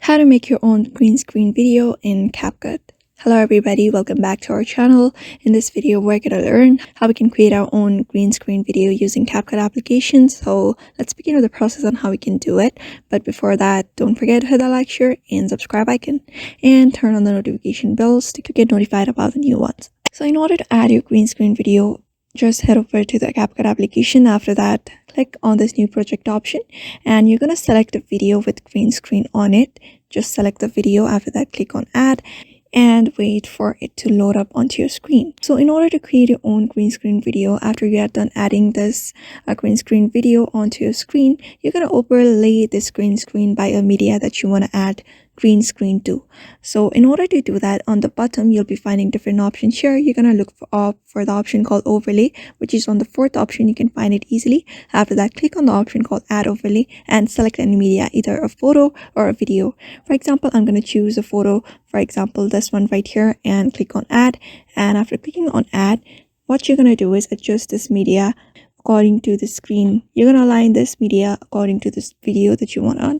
How to make your own green screen video in CapCut. Hello everybody, welcome back to our channel. In this video, we're going to learn how we can create our own green screen video using CapCut application. So let's begin with the process on how we can do it. But before that, don't forget to hit the like, share, and subscribe icon. And turn on the notification bells to get notified about the new ones. So in order to add your green screen video, just head over to the CapCut application. After that, click on this new project option and you're going to select a video with green screen on it. Just select the video. After that, click on add and wait for it to load up onto your screen. So in order to create your own green screen video, after you are done adding this green screen video onto your screen, you're going to overlay this green screen by a media that you want to add green screen to. So in order to do that, on the bottom you'll be finding different options here. You're going to look for the option called overlay, which is on the fourth option. You can find it easily. After that, click on the option called add overlay and select any media, either a photo or a video. For example, I'm going to choose a photo, for example this one right here, and click on add. And after clicking on add, what you're going to do is adjust this media according to the screen. You're going to align this media according to this video that you want on,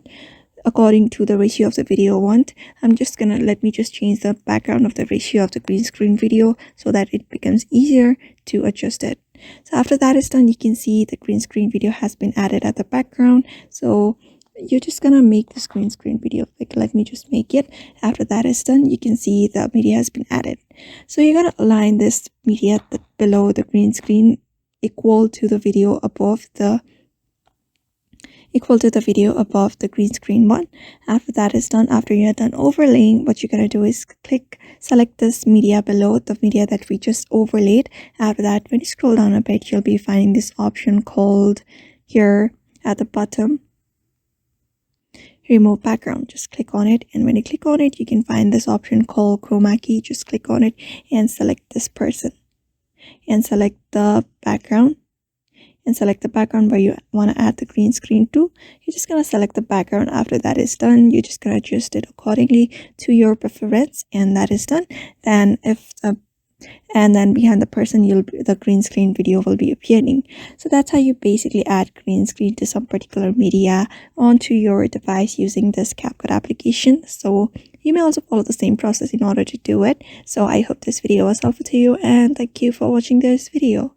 according to the ratio of the video you want. Let me just change the background of the ratio of the green screen video so that it becomes easier to adjust it. So after that is done, you can see the green screen video has been added at the background. So you're just gonna make this green screen video. Let me just make it. After that is done, you can see the media has been added. So you're gonna align this media below the green screen equal to the video above the green screen one. After that is done, after you're done overlaying, what you're going to do is select this media below, the media that we just overlaid. After that, when you scroll down a bit, you'll be finding this option called here at the bottom, remove background. Just click on it, and when you click on it, you can find this option called chroma key. Just click on it and select this person and select the background. And select the background where you want to add the green screen to. You're just going to select the background. After that is done, you're just going to adjust it accordingly to your preference, and that is done. Then then behind the person, the green screen video will be appearing. So that's how you basically add green screen to some particular media onto your device using this CapCut application. So you may also follow the same process in order to do it. So I hope this video was helpful to you, and thank you for watching this video.